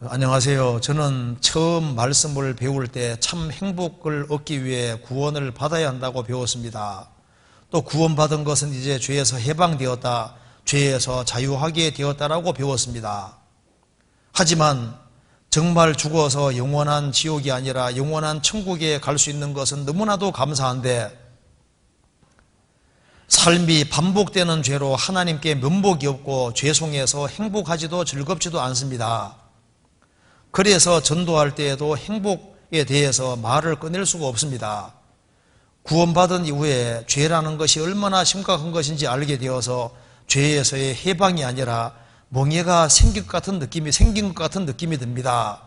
안녕하세요. 저는 처음 말씀을 배울 때 참 행복을 얻기 위해 구원을 받아야 한다고 배웠습니다. 또 구원받은 것은 이제 죄에서 해방되었다, 죄에서 자유하게 되었다라고 배웠습니다. 하지만 정말 죽어서 영원한 지옥이 아니라 영원한 천국에 갈 수 있는 것은 너무나도 감사한데, 삶이 반복되는 죄로 하나님께 면목이 없고 죄송해서 행복하지도 즐겁지도 않습니다. 그래서 전도할 때에도 행복에 대해서 말을 꺼낼 수가 없습니다. 구원받은 이후에 죄라는 것이 얼마나 심각한 것인지 알게 되어서 죄에서의 해방이 아니라 멍해가 생긴 것 같은 느낌이 듭니다.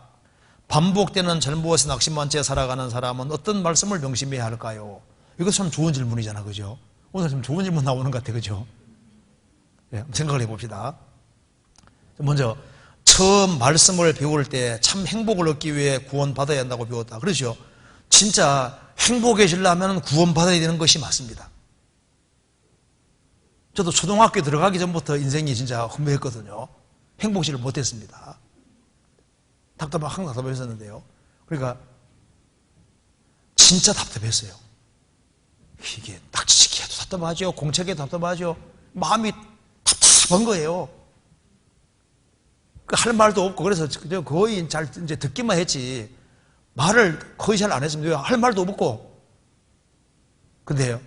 반복되는 잘못에 낙심한 채 살아가는 사람은 어떤 말씀을 명심해야 할까요? 이거 참 좋은 질문이잖아, 그죠? 오늘 좀 좋은 질문 나오는 것 같아, 그죠? 네, 생각을 해봅시다. 먼저 처음 말씀을 배울 때 참 행복을 얻기 위해 구원받아야 한다고 배웠다. 그렇죠? 진짜 행복해지려면 구원받아야 되는 것이 맞습니다. 저도 초등학교 들어가기 전부터 인생이 진짜 허무했거든요. 행복지를 못했습니다. 항상 답답했었는데요. 그러니까 진짜 답답했어요. 이게 낙지치기 해도 답답하죠. 공책에도 답답하죠. 마음이 답답한 거예요. 할 말도 없고, 그래서 거의 잘 이제 듣기만 했지 말을 거의 잘 안 했습니다. 할 말도 없고. 근데요,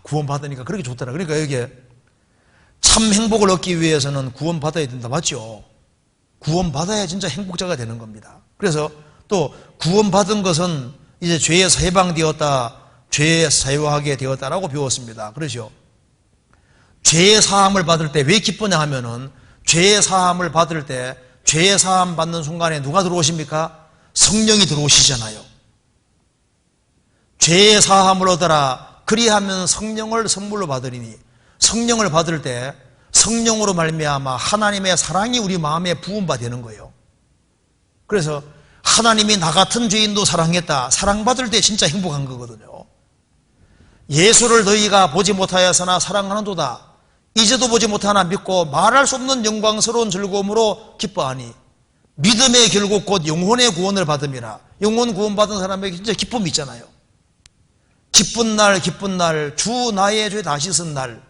구원받으니까 그렇게 좋더라. 그러니까 여기에 참 행복을 얻기 위해서는 구원받아야 된다, 맞죠? 구원받아야 진짜 행복자가 되는 겁니다. 그래서 또 구원받은 것은 이제 죄에서 해방되었다, 죄에서 자유하게 되었다라고 배웠습니다. 그렇죠? 죄의 사함을 받을 때 왜 기쁘냐 하면은, 죄의 사함을 받을 때, 죄의 사함 받는 순간에 누가 들어오십니까? 성령이 들어오시잖아요. 죄의 사함을 얻어라, 그리하면 성령을 선물로 받으리니, 성령을 받을 때 성령으로 말미암아 하나님의 사랑이 우리 마음에 부음바 되는 거예요. 그래서 하나님이 나 같은 죄인도 사랑했다, 사랑받을 때 진짜 행복한 거거든요. 예수를 너희가 보지 못하였으나 사랑하는도다, 이제도 보지 못하나 믿고 말할 수 없는 영광스러운 즐거움으로 기뻐하니 믿음의 결국 곧 영혼의 구원을 받음이라. 영혼 구원 받은 사람에게 진짜 기쁨이 있잖아요. 기쁜 날, 기쁜 날, 주 나의 죄 다 씻은 날.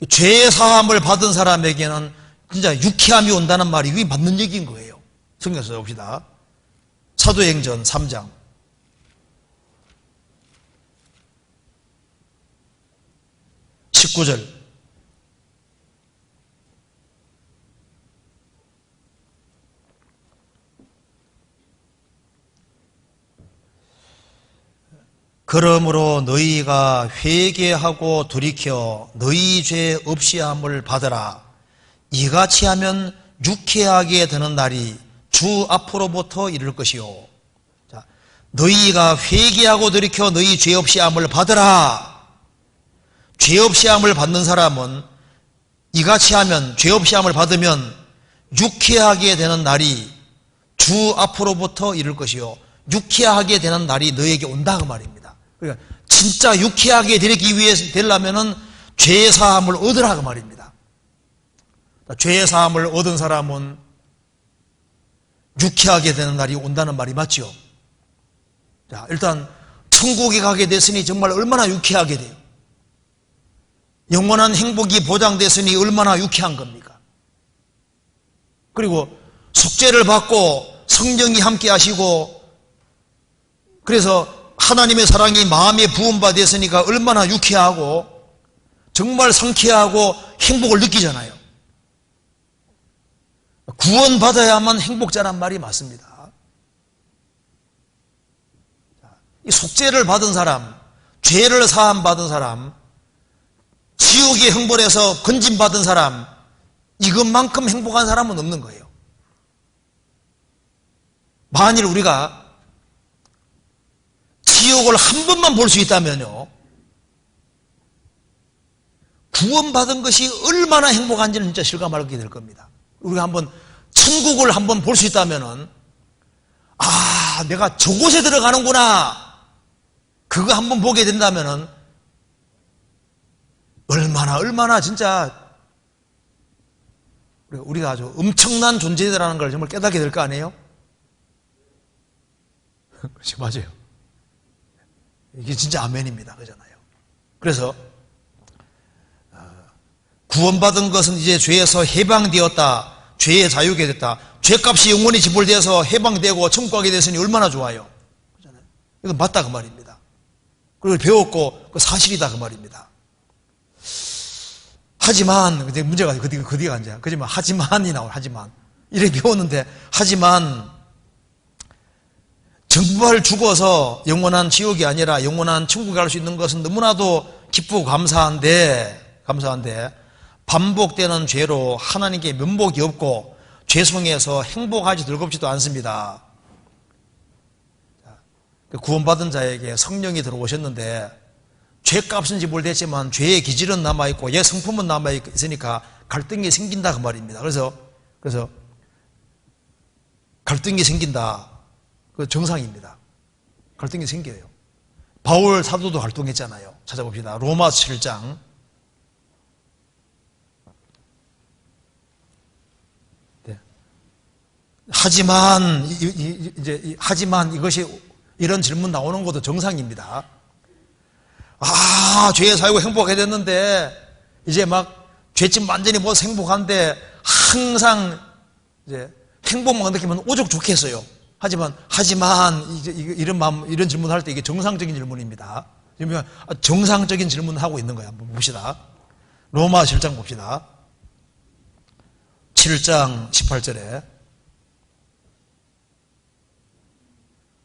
죄의 사함을 받은 사람에게는 진짜 유쾌함이 온다는 말이 이게 맞는 얘기인 거예요. 성경에서 봅시다. 사도행전 3장 19절. 그러므로 너희가 회개하고 돌이켜 너희 죄 없이함을 받으라. 이같이 하면 유쾌하게 되는 날이 주 앞으로부터 이를 것이요. 자, 너희가 회개하고 돌이켜 너희 죄 없이함을 받으라. 죄 없이함을 받는 사람은 이같이 하면, 죄 없이함을 받으면 유쾌하게 되는 날이 주 앞으로부터 이를 것이요. 유쾌하게 되는 날이 너에게 온다, 그 말입니다. 그러니까 진짜 유쾌하게 되기 위해서 되려면은 죄 사함을 얻으라, 그 말입니다. 죄 사함을 얻은 사람은 유쾌하게 되는 날이 온다는 말이 맞죠? 자, 일단 천국에 가게 됐으니 정말 얼마나 유쾌하게 돼요. 영원한 행복이 보장됐으니 얼마나 유쾌한 겁니까? 그리고 속죄를 받고 성령이 함께 하시고, 그래서 하나님의 사랑이 마음에 부음바 됐으니까 얼마나 유쾌하고 정말 상쾌하고 행복을 느끼잖아요. 구원받아야만 행복자란 말이 맞습니다. 이 속죄를 받은 사람, 죄를 사함 받은 사람, 지옥의 형벌에서 건진받은 사람, 이것만큼 행복한 사람은 없는 거예요. 만일 우리가 지옥을 한 번만 볼 수 있다면요, 구원받은 것이 얼마나 행복한지는 진짜 실감하게 될 겁니다. 우리가 한번 천국을 한번 볼 수 있다면은, 내가 저곳에 들어가는구나, 그거 한번 보게 된다면은 얼마나 진짜 우리가 아주 엄청난 존재라는 걸 정말 깨닫게 될 거 아니에요? 그렇죠, 맞아요. 이게 진짜 아멘입니다. 그잖아요. 그래서 구원받은 것은 이제 죄에서 해방되었다. 죄의 자유게 됐다. 죄값이 영원히 지불되어서 해방되고 천국 가게 됐으니 얼마나 좋아요. 그잖아요. 이건 맞다 그 말입니다. 그리고 배웠고 그 사실이다 그 말입니다. 하지만 문제가 그 뒤가 이제 그지만 하지만이 나와요. 하지만 이렇게 배웠는데 하지만 정말 죽어서 영원한 지옥이 아니라 영원한 천국에 갈 수 있는 것은 너무나도 기쁘고 감사한데 반복되는 죄로 하나님께 면목이 없고 죄송해서 행복하지 즐겁지도 않습니다. 구원받은 자에게 성령이 들어오셨는데 죄값은 지불됐지만 죄의 기질은 남아있고 옛 성품은 남아있으니까 갈등이 생긴다 그 말입니다. 그래서 갈등이 생긴다. 그 정상입니다. 갈등이 생겨요. 바울 사도도 갈등했잖아요. 찾아봅시다. 로마서 7장. 네. 하지만 이것이 이런 질문 나오는 것도 정상입니다. 죄에 살고 행복하게 됐는데 이제 막 죄짐 완전히 못 행복한데 항상 이제 행복만 느끼면 오죽 좋겠어요. 하지만 이제 이런 질문을 할 때 이게 정상적인 질문입니다. 정상적인 질문을 하고 있는 거야. 한번 봅시다. 로마 7장 봅시다. 7장 18절에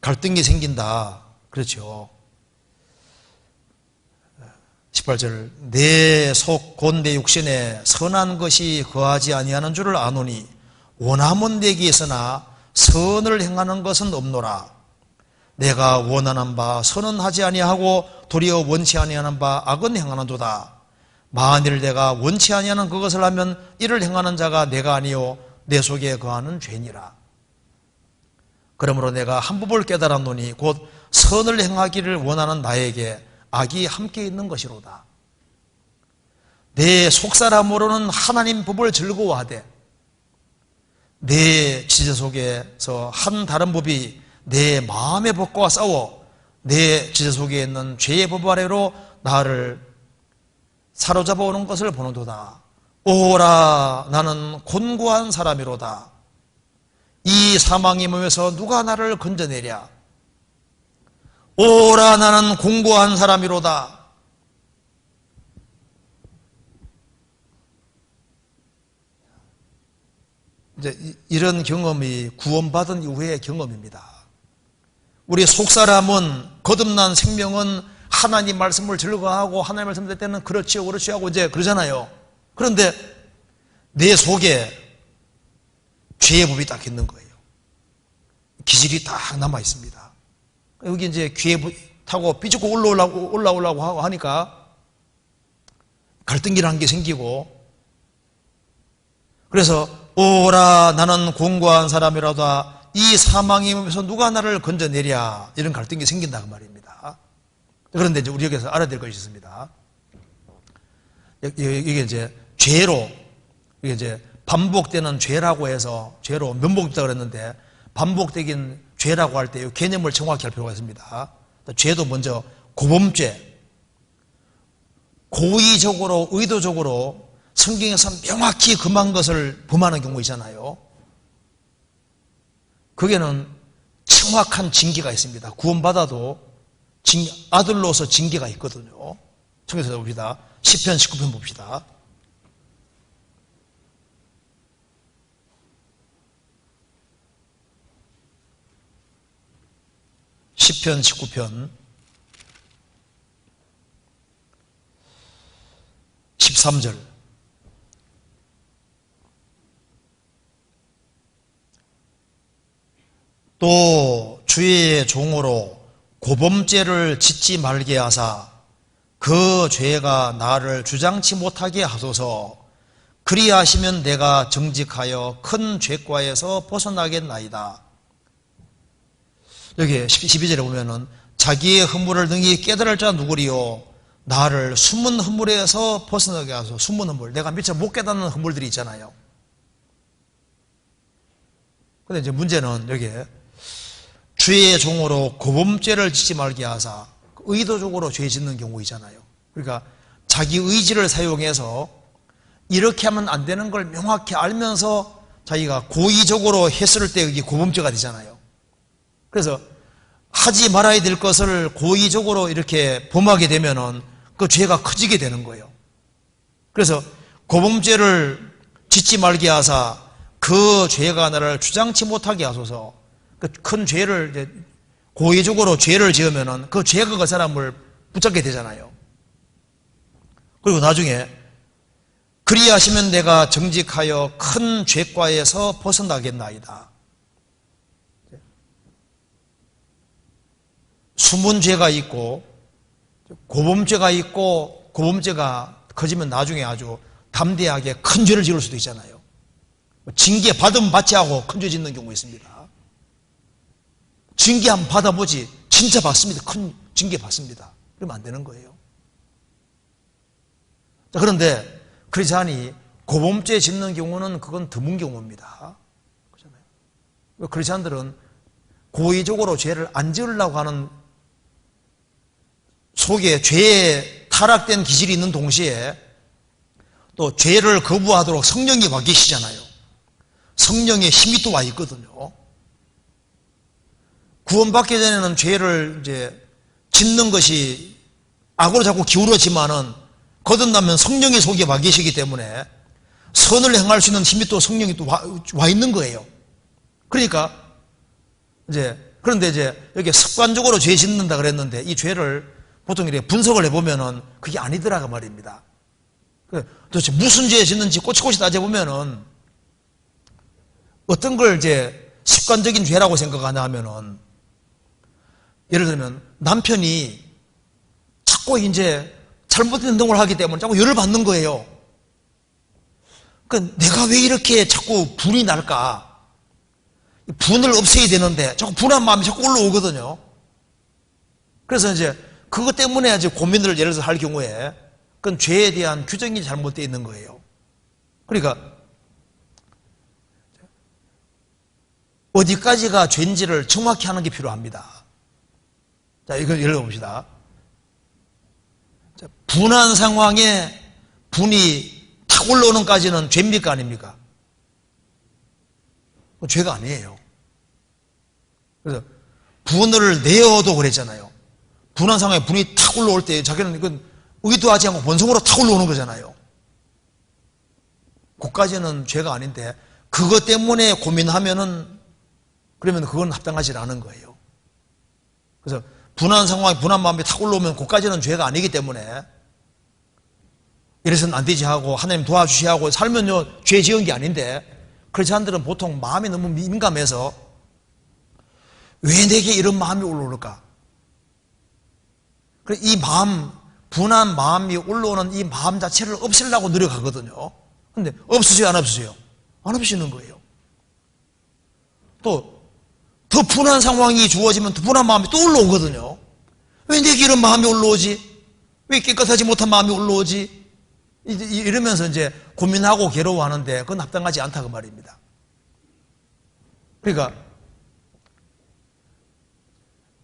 갈등이 생긴다. 그렇죠. 18절 내 속 곧 내 육신에 선한 것이 거하지 아니하는 줄을 아노니 원함은 내게 있으나 선을 행하는 것은 없노라. 내가 원하는 바 선은 하지 아니하고 도리어 원치 아니하는 바 악은 행하는도다. 만일 내가 원치 아니하는 그것을 하면 이를 행하는 자가 내가 아니요 내 속에 거하는 죄니라. 그러므로 내가 한 법을 깨달았노니 곧 선을 행하기를 원하는 나에게 악이 함께 있는 것이로다. 내 속사람으로는 하나님 법을 즐거워하되 내 지체 속에서 한 다른 법이 내 마음의 법과 싸워 내 지체 속에 있는 죄의 법 아래로 나를 사로잡아 오는 것을 보는도다. 오라 나는 곤고한 사람이로다. 이 사망의 몸에서 누가 나를 건져내랴. 오라 나는 공고한 사람이로다. 이제 이런 경험이 구원받은 이후의 경험입니다. 우리 속사람은 거듭난 생명은 하나님 말씀을 즐거워하고 하나님 말씀 들 때는 그렇지요 하고 이제 그러잖아요. 그런데 내 속에 죄의 법이 딱 있는 거예요. 기질이 딱 남아 있습니다. 여기 이제 귀에 타고 삐죽고 올라오려고 하니까 갈등이라는 게 생기고, 그래서 오라 나는 공고한 사람이라도 이 사망의 몸에서 누가 나를 건져내랴, 이런 갈등이 생긴다 그 말입니다. 그런데 이제 우리 여기서 알아야 될 것이 있습니다. 이게 이제 죄로, 이게 이제 반복되는 죄라고 해서 죄로 면목있다 그랬는데, 반복적인 죄라고 할 때 이 개념을 정확히 할 필요가 있습니다. 죄도 먼저 고범죄, 고의적으로 의도적으로 성경에서 명확히 금한 것을 범하는 경우 있잖아요. 거기에는 정확한 징계가 있습니다. 구원받아도 아들로서 징계가 있거든요. 청해서 봅시다. 시편 19편 봅시다. 시편 19편 13절. 또 주의 종으로 고범죄를 짓지 말게 하사 그 죄가 나를 주장치 못하게 하소서. 그리하시면 내가 정직하여 큰 죄과에서 벗어나겠나이다. 여기 12절에 보면은 자기의 허물을 능히 깨달을 자 누구리요 나를 숨은 허물에서 벗어나게 하소서. 숨은 허물, 내가 미처 못 깨닫는 허물들이 있잖아요. 근데 이제 문제는 여기에 주의 종으로 고범죄를 짓지 말게 하사 의도적으로 죄 짓는 경우 있잖아요. 그러니까 자기 의지를 사용해서 이렇게 하면 안 되는 걸 명확히 알면서 자기가 고의적으로 했을 때 이게 고범죄가 되잖아요. 그래서 하지 말아야 될 것을 고의적으로 이렇게 범하게 되면은 그 죄가 커지게 되는 거예요. 그래서 고범죄를 짓지 말게 하사 그 죄가 나를 주장치 못하게 하소서. 그 큰 죄를 이제 고의적으로 죄를 지으면은 그 죄가 그 사람을 붙잡게 되잖아요. 그리고 나중에 그리하시면 내가 정직하여 큰 죄과에서 벗어나겠나이다. 숨은 죄가 있고 고범죄가 있고 고범죄가 커지면 나중에 아주 담대하게 큰 죄를 지을 수도 있잖아요. 징계 받으면 받지 하고 큰 죄 짓는 경우 있습니다. 징계 한번 받아보지 진짜 받습니다. 큰 징계 받습니다. 그러면 안 되는 거예요. 자, 그런데 크리스찬이 고범죄 짓는 경우는 그건 드문 경우입니다. 그렇잖아요. 크리스찬들은 고의적으로 죄를 안 지으려고 하는 속에 죄에 타락된 기질이 있는 동시에 또 죄를 거부하도록 성령이 와 계시잖아요. 성령의 힘이 또 와 있거든요. 구원받기 전에는 죄를 이제 짓는 것이 악으로 자꾸 기울어지만은 거듭나면 성령의 속에 와 계시기 때문에 선을 행할 수 있는 힘이 또 성령이 또 와 있는 거예요. 그러니까 그런데 이제 여기 습관적으로 죄 짓는다 그랬는데 이 죄를 보통 이렇게 분석을 해보면은 그게 아니더라고 말입니다. 도대체 무슨 죄 짓는지 꼬치꼬치 따져보면은 어떤 걸 이제 습관적인 죄라고 생각하냐 하면은 예를 들면 남편이 자꾸 이제 잘못된 행동을 하기 때문에 자꾸 열을 받는 거예요. 그러니까 내가 왜 이렇게 자꾸 분이 날까? 분을 없애야 되는데 자꾸 분한 마음이 자꾸 올라오거든요. 그래서 이제 그것 때문에 이제 고민을 예를 들어서 할 경우에 그건 죄에 대한 규정이 잘못되어 있는 거예요. 그러니까 어디까지가 죄인지를 정확히 하는 게 필요합니다. 자, 이걸 예를 들어 봅시다. 분한 상황에 분이 탁 올라오는까지는 죄입니까 아닙니까? 죄가 아니에요. 그래서 분을 내어도 그랬잖아요. 분한 상황에 분이 탁 올라올 때 자기는 이건 의도하지 않고 본성으로 탁 올라오는 거잖아요. 그까지는 죄가 아닌데 그것 때문에 고민하면은 그러면 그건 합당하지 않은 거예요. 그래서 분한 상황에 분한 마음이 탁 올라오면 그까지는 죄가 아니기 때문에 이래서는 안 되지 하고 하나님 도와주시야 하고 살면요 죄 지은 게 아닌데 크리스찬들은 보통 마음이 너무 민감해서 왜 내게 이런 마음이 올라올까? 이 마음, 분한 마음이 올라오는 이 마음 자체를 없애려고 노력하거든요. 근데 없으세요 안 없으세요? 안 없으시는 거예요. 또 더 분한 상황이 주어지면 더 분한 마음이 또 올라오거든요. 왜 내게 이런 마음이 올라오지? 왜 깨끗하지 못한 마음이 올라오지? 이러면서 이제 고민하고 괴로워하는데 그건 합당하지 않다 그 말입니다. 그러니까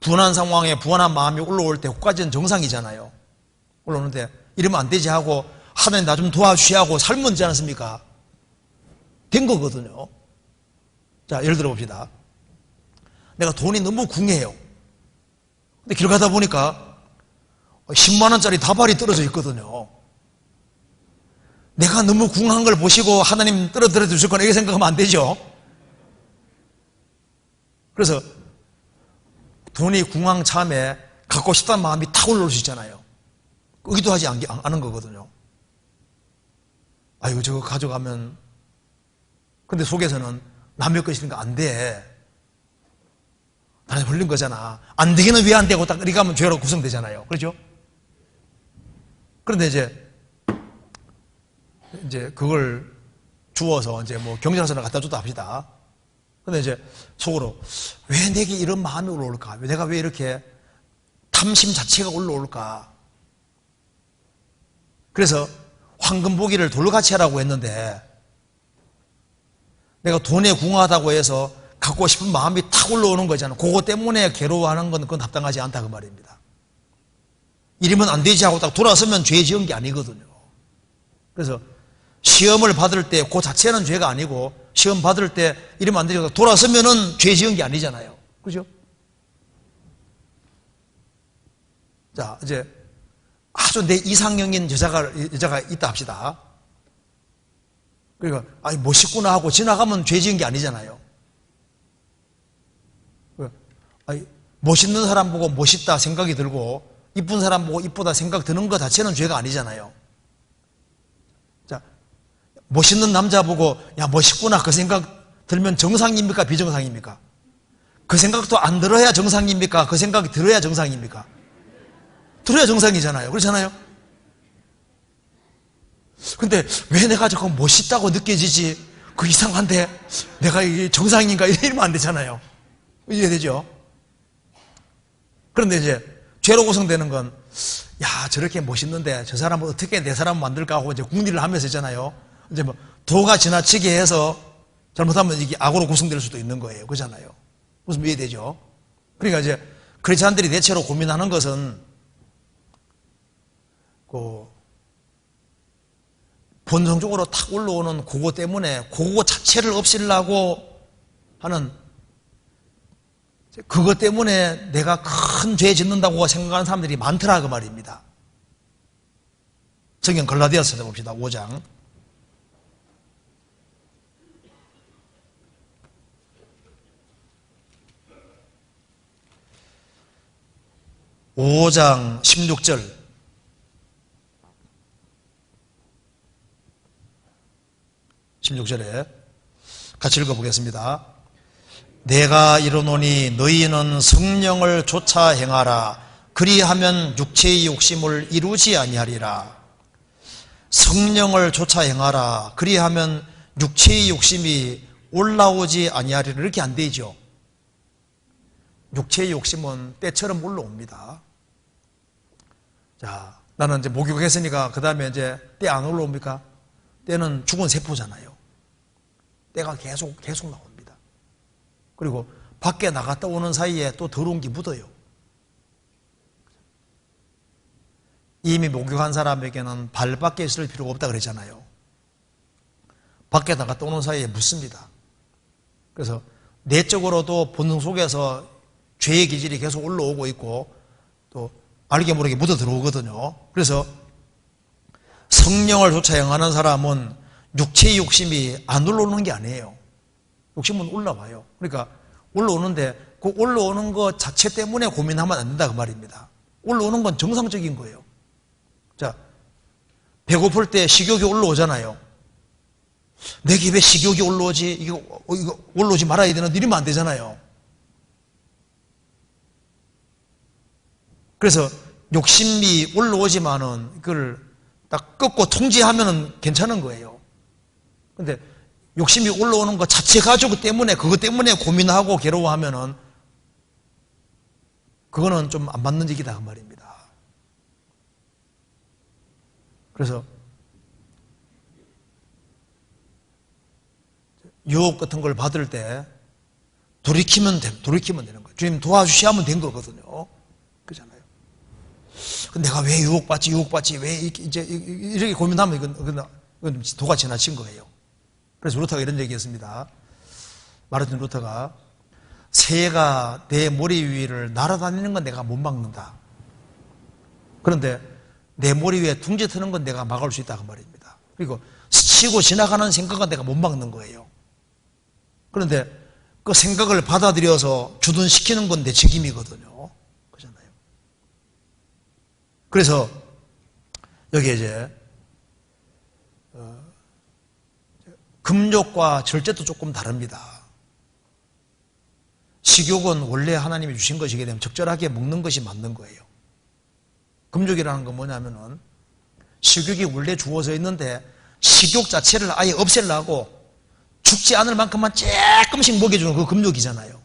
분한 상황에 분한 마음이 올라올 때 그까지는 정상이잖아요. 올라오는데 이러면 안 되지 하고 하나님 나 좀 도와주시야 하고 살면 되지 않습니까? 된 거거든요. 자, 예를 들어 봅시다. 내가 돈이 너무 궁해요. 근데 길 가다 보니까 10만 원짜리 다발이 떨어져 있거든요. 내가 너무 궁한 걸 보시고 하나님 떨어뜨려 주실 거나 이렇게 생각하면 안 되죠. 그래서 돈이 궁한 참에 갖고 싶다는 마음이 탁 올라올 수 있잖아요. 의도하지 않은 거거든요. 아이고 저거 가져가면 근데 속에서는 남의 것이니까 안 돼. 나한테 흘린 거잖아. 안 되기는 왜 안 되고 딱 이렇게 하면 죄로 구성되잖아요. 그렇죠? 그런데 이제 그걸 주워서 이제 뭐 경찰서를 갖다 줬다 합시다. 근데 이제 속으로 왜 내게 이런 마음이 올라올까? 내가 왜 이렇게 탐심 자체가 올라올까? 그래서 황금 보기를 돌같이 하라고 했는데 내가 돈에 궁하다고 해서 갖고 싶은 마음이 탁 올라오는 거잖아요. 그거 때문에 괴로워하는 건 그건 합당하지 않다 그 말입니다. 이러면 안 되지 하고 딱 돌아서면 죄 지은 게 아니거든요. 그래서 시험을 받을 때 그 자체는 죄가 아니고 시험 받을 때 이러면 안 되죠. 돌아서면은 죄 지은 게 아니잖아요. 그죠? 자, 이제 아주 내 이상형인 여자가 있다 합시다. 그러니까 아니 멋있구나 하고 지나가면 죄 지은 게 아니잖아요. 아니, 멋있는 사람 보고 멋있다 생각이 들고 이쁜 사람 보고 이쁘다 생각 드는 것 자체는 죄가 아니잖아요. 자, 멋있는 남자 보고 야 멋있구나 그 생각 들면 정상입니까 비정상입니까? 그 생각도 안 들어야 정상입니까? 그 생각이 들어야 정상입니까? 들어야 정상이잖아요. 그렇잖아요? 근데 왜 내가 저거 멋있다고 느껴지지? 그 이상한데 내가 이게 정상인가 이러면 안 되잖아요. 이해되죠? 그런데 이제 죄로 구성되는 건 야 저렇게 멋있는데 저 사람은 어떻게 내 사람 만들까 하고 이제 궁리를 하면서 있잖아요. 이제 뭐 도가 지나치게 해서 잘못하면 이게 악으로 구성될 수도 있는 거예요. 그렇잖아요. 무슨 이해되죠? 그러니까 이제 크리스찬들이 대체로 고민하는 것은 그 본성적으로 탁 올라오는 그거 때문에 그거 자체를 없애려고 하는 그것 때문에 내가 큰 죄 짓는다고 생각하는 사람들이 많더라 그 말입니다. 성경 갈라디아서 찾아봅시다. 5장 16절 16절에 같이 읽어보겠습니다. 내가 이르노니 너희는 성령을 쫓아 행하라. 그리하면 육체의 욕심을 이루지 아니하리라. 성령을 쫓아 행하라. 그리하면 육체의 욕심이 올라오지 아니하리라. 이렇게 안 되죠. 육체의 욕심은 때처럼 올라옵니다. 자, 나는 이제 목욕했으니까 그 다음에 이제 때 안 올라옵니까? 때는 죽은 세포잖아요. 때가 계속 나옵니다. 그리고 밖에 나갔다 오는 사이에 또 더러운 게 묻어요. 이미 목욕한 사람에게는 발 밖에 있을 필요가 없다 그랬잖아요. 밖에 나갔다 오는 사이에 묻습니다. 그래서 내적으로도 본능 속에서 죄의 기질이 계속 올라오고 있고 또 알게 모르게 묻어 들어오거든요. 그래서 성령을 쫓아 행하는 사람은 육체의 욕심이 안 올라오는 게 아니에요. 욕심은 올라와요. 그러니까 올라오는데 그 올라오는 것 자체 때문에 고민하면 안 된다 그 말입니다. 올라오는 건 정상적인 거예요. 자, 배고플 때 식욕이 올라오잖아요. 내게 왜 식욕이 올라오지? 이거 올라오지 말아야 되나? 이러면 안 되잖아요. 그래서 욕심이 올라오지만은 그걸 딱 꺾고 통제하면은 괜찮은 거예요. 근데 욕심이 올라오는 것 자체 가지고 때문에 그것 때문에 고민하고 괴로워하면은 그거는 좀 안 맞는 얘기다 그 말입니다. 그래서 유혹 같은 걸 받을 때 돌이키면 되는 거예요. 주님 도와주시 하면 된 거거든요. 그렇잖아요. 내가 왜 유혹받지 왜 이제 이렇게 고민하면 이건 도가 지나친 거예요. 그래서 루터가 이런 얘기했습니다. 마르틴 루터가 새가 내 머리 위를 날아다니는 건 내가 못 막는다. 그런데 내 머리 위에 둥지 트는 건 내가 막을 수 있다 그 말입니다. 그리고 스치고 지나가는 생각은 내가 못 막는 거예요. 그런데 그 생각을 받아들여서 주둔시키는 건 내 책임이거든요. 그렇잖아요. 그래서 여기에 이제 금욕과 절제도 조금 다릅니다. 식욕은 원래 하나님이 주신 것이기 때문에 적절하게 먹는 것이 맞는 거예요. 금욕이라는 건 뭐냐면은 식욕이 원래 주어져 있는데 식욕 자체를 아예 없애려고 죽지 않을 만큼만 조금씩 먹여주는 그 금욕이잖아요.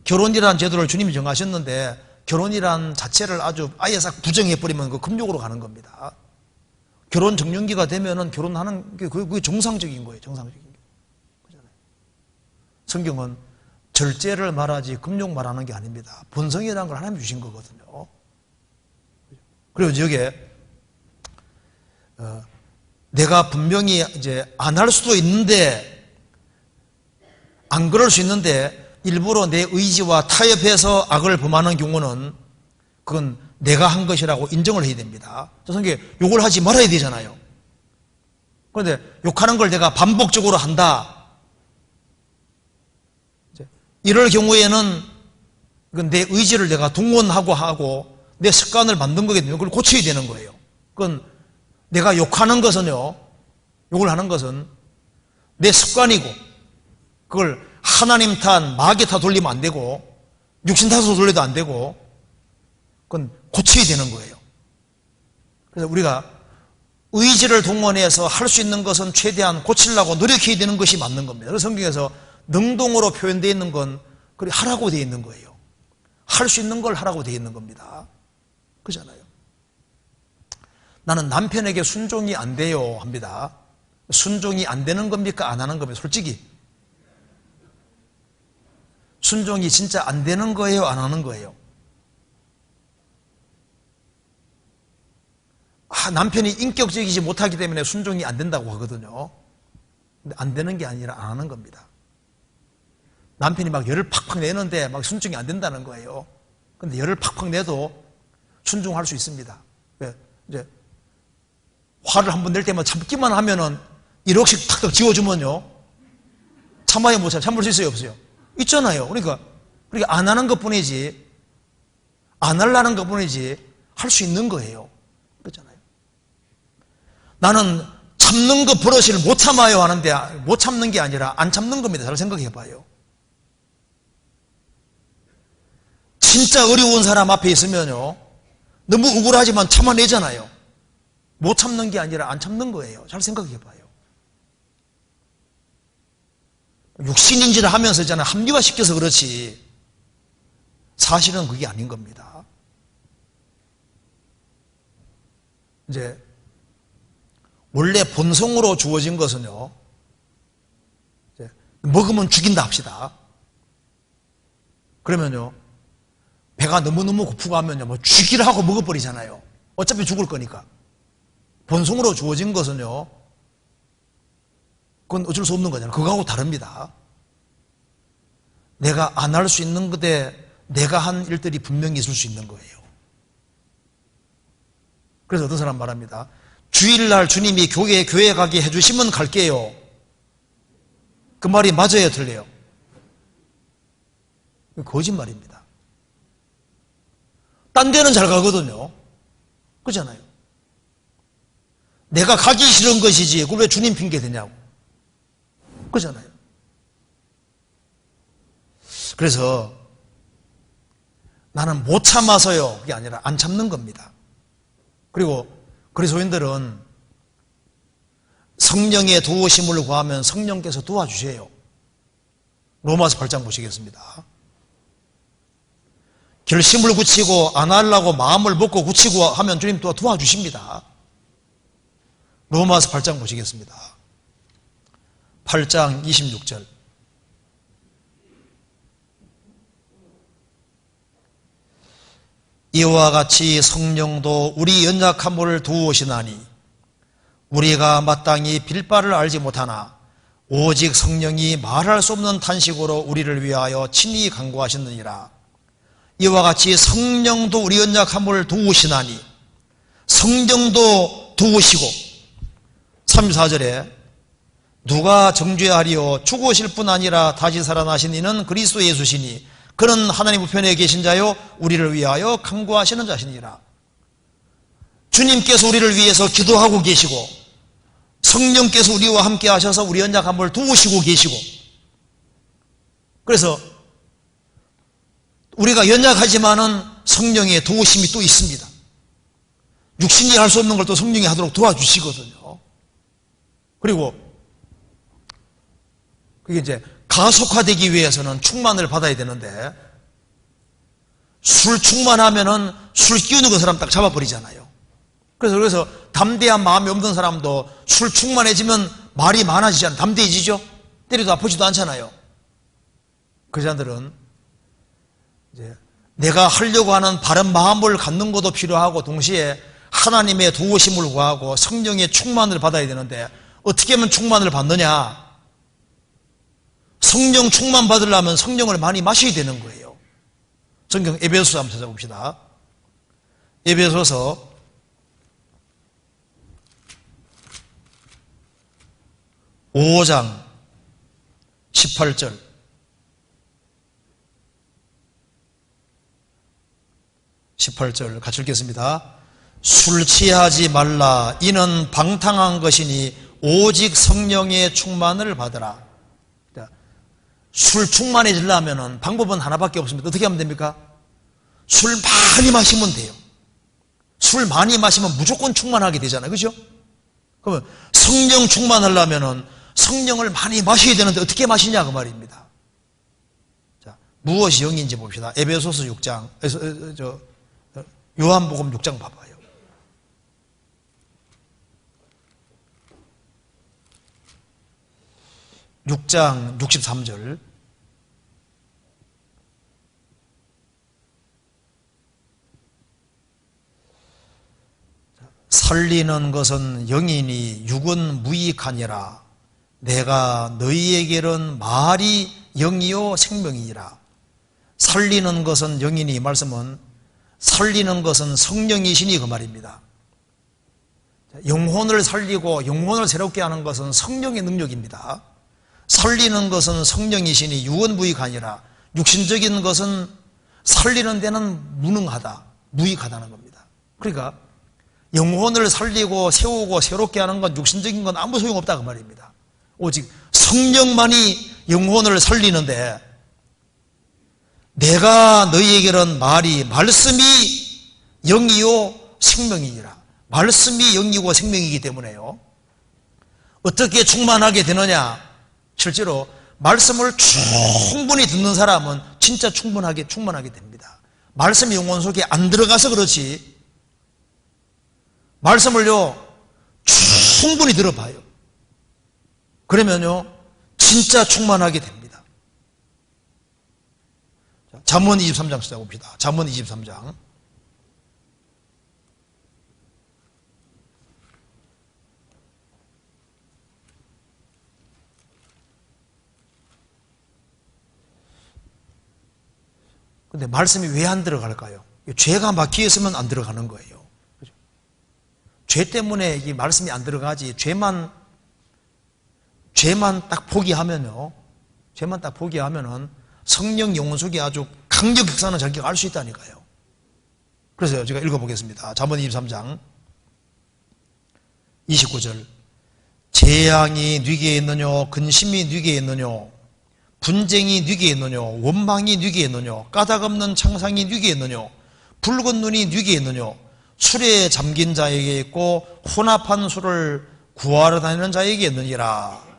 결혼이라는 제도를 주님이 정하셨는데 결혼이란 자체를 아주 아예 싹 부정해버리면 그 금욕으로 가는 겁니다. 결혼 정년기가 되면은 결혼하는 게 그게 정상적인 거예요. 정상적인 게. 그렇잖아요. 성경은 절제를 말하지 금욕 말하는 게 아닙니다. 본성이라는 걸 하나님이 주신 거거든요. 그리고 여기에 내가 분명히 이제 안 할 수도 있는데, 안 그럴 수 있는데 일부러 내 의지와 타협해서 악을 범하는 경우는 그건 내가 한 것이라고 인정을 해야 됩니다. 성경에 욕을 하지 말아야 되잖아요. 그런데 욕하는 걸 내가 반복적으로 한다, 이럴 경우에는 그건 내 의지를 내가 동원하고 내 습관을 만든 거기 때문에 그걸 고쳐야 되는 거예요. 그건 내가 욕하는 것은요, 욕을 하는 것은 내 습관이고, 그걸 하나님 탓, 마귀 탓 돌리면 안 되고, 육신 탓으로 돌려도 안 되고, 그건 고쳐야 되는 거예요. 그래서 우리가 의지를 동원해서 할 수 있는 것은 최대한 고치려고 노력해야 되는 것이 맞는 겁니다. 그래서 성경에서 능동으로 표현되어 있는 건 그래 하라고 되어 있는 거예요. 할 수 있는 걸 하라고 되어 있는 겁니다. 그렇잖아요. 나는 남편에게 순종이 안 돼요 합니다. 순종이 안 되는 겁니까? 안 하는 겁니까? 솔직히 순종이 진짜 안 되는 거예요? 안 하는 거예요? 남편이 인격적이지 못하기 때문에 순종이 안 된다고 하거든요. 근데 안 되는 게 아니라 안 하는 겁니다. 남편이 막 열을 팍팍 내는데 막 순종이 안 된다는 거예요. 근데 열을 팍팍 내도 순종할 수 있습니다. 왜? 이제 화를 한번 낼 때만 참기만 하면은 1억씩 탁탁 지워주면요, 참아야 못 참을 수 있어요, 없어요? 있잖아요. 그러니까 안 하는 것 뿐이지, 안 하려는 것 뿐이지, 할 수 있는 거예요. 그렇잖아요. 나는 참는 거 버릇을 못 참아요 하는데, 못 참는 게 아니라 안 참는 겁니다. 잘 생각해 봐요. 진짜 어려운 사람 앞에 있으면요, 너무 억울하지만 참아내잖아요. 못 참는 게 아니라 안 참는 거예요. 잘 생각해 봐요. 육신인지를 하면서 있잖아요, 합리화시켜서 그렇지 사실은 그게 아닌 겁니다. 이제 원래 본성으로 주어진 것은요, 이제 먹으면 죽인다 합시다. 그러면요, 배가 너무너무 고프고 하면요, 뭐 죽이라 하고 먹어버리잖아요. 어차피 죽을 거니까. 본성으로 주어진 것은요, 그건 어쩔 수 없는 거잖아요. 그거하고 다릅니다. 내가 안 할 수 있는 것에 내가 한 일들이 분명히 있을 수 있는 거예요. 그래서 어떤 사람 말합니다. 주일날 주님이 교회 가게 해주시면 갈게요. 그 말이 맞아요, 틀려요? 거짓말입니다. 딴 데는 잘 가거든요. 그렇잖아요. 내가 가기 싫은 것이지 그걸 왜 주님 핑계 대냐고. 그렇잖아요. 그래서 나는 못 참아서요, 그게 아니라 안 참는 겁니다. 그리고 그리스도인들은 성령의 도우심을 구하면 성령께서 도와주세요. 로마서 8장 보시겠습니다. 결심을 굳히고 안 하려고 마음을 먹고 굳히고 하면 주님 또 도와주십니다. 로마서 8장 보시겠습니다. 8장 26절. 이와 같이 성령도 우리 연약함을 도우시나니 우리가 마땅히 빌 바를 알지 못하나 오직 성령이 말할 수 없는 탄식으로 우리를 위하여 친히 간구하셨느니라. 이와 같이 성령도 우리 연약함을 도우시나니, 성령도 도우시고, 34절에 누가 정죄하리요 죽으실 뿐 아니라 다시 살아나신 이는 그리스도 예수시니 그는 하나님 우편에 계신 자요 우리를 위하여 간구하시는 자시니라. 주님께서 우리를 위해서 기도하고 계시고 성령께서 우리와 함께 하셔서 우리 연약함을 도우시고 계시고, 그래서 우리가 연약하지만은 성령의 도우심이 또 있습니다. 육신이 할 수 없는 걸 또 성령이 하도록 도와주시거든요. 그리고 그게 이제 가속화되기 위해서는 충만을 받아야 되는데, 술 충만하면은 술 끼우는 그 사람 딱 잡아버리잖아요. 그래서 담대한 마음이 없는 사람도 술 충만해지면 말이 많아지잖아요. 담대해지죠? 때려도 아프지도 않잖아요. 그자들은 이제 내가 하려고 하는 바른 마음을 갖는 것도 필요하고 동시에 하나님의 도우심을 구하고 성령의 충만을 받아야 되는데 어떻게 하면 충만을 받느냐? 성령 충만 받으려면 성령을 많이 마셔야 되는 거예요. 성경 에베소서 한번 찾아봅시다. 에베소서 5장 18절. 같이 읽겠습니다. 술 취하지 말라. 이는 방탕한 것이니 오직 성령의 충만을 받으라. 술 충만해지려면 방법은 하나밖에 없습니다. 어떻게 하면 됩니까? 술 많이 마시면 돼요. 술 많이 마시면 무조건 충만하게 되잖아요. 그죠? 그러면 성령 충만하려면 성령을 많이 마셔야 되는데 어떻게 마시냐 그 말입니다. 자, 무엇이 영인지 봅시다. 에베소서 6장, 요한복음 6장 봐봐요. (6장 63절) 살리는 것은 영이니 육은 무익하니라. 내가 너희에게는 말이 영이요 생명이니라. 살리는 것은 영이니, 이 말씀은 살리는 것은 성령이시니 그 말입니다. 영혼을 살리고 영혼을 새롭게 하는 것은 성령의 능력입니다. 살리는 것은 성령이시니 육은 무익하니라. 육신적인 것은 살리는 데는 무능하다, 무익하다는 겁니다. 그러니까 영혼을 살리고 세우고 새롭게 하는 건 육신적인 건 아무 소용없다 그 말입니다. 오직 성령만이 영혼을 살리는데, 내가 너희에게는 말씀이 영이요 생명이니라. 말씀이 영이고 생명이기 때문에요. 어떻게 충만하게 되느냐? 실제로 말씀을 충분히 듣는 사람은 진짜 충만하게 됩니다. 말씀이 영혼 속에 안 들어가서 그렇지, 말씀을요 충분히 들어봐요. 그러면요 진짜 충만하게 됩니다. 잠언 23장 시작합니다. 잠언 23장. 근데 말씀이 왜 안 들어갈까요? 죄가 막혀 있으면 안 들어가는 거예요. 그죠? 죄 때문에 이 말씀이 안 들어가지, 죄만 딱 포기하면요, 죄만 딱 포기하면은 성령 영혼 속에 아주 강력 역사는 자기가 알 수 있다니까요. 그래서 제가 읽어보겠습니다. 잠언 23장 29절. 재앙이 네게 있느뇨, 근심이 네게 있느뇨, 분쟁이 네게 있느뇨, 원망이 네게 있느뇨, 까닭없는 창상이 네게 있느뇨, 붉은 눈이 네게 있느뇨, 술에 잠긴 자에게 있고 혼합한 술을 구하러 다니는 자에게 있느니라.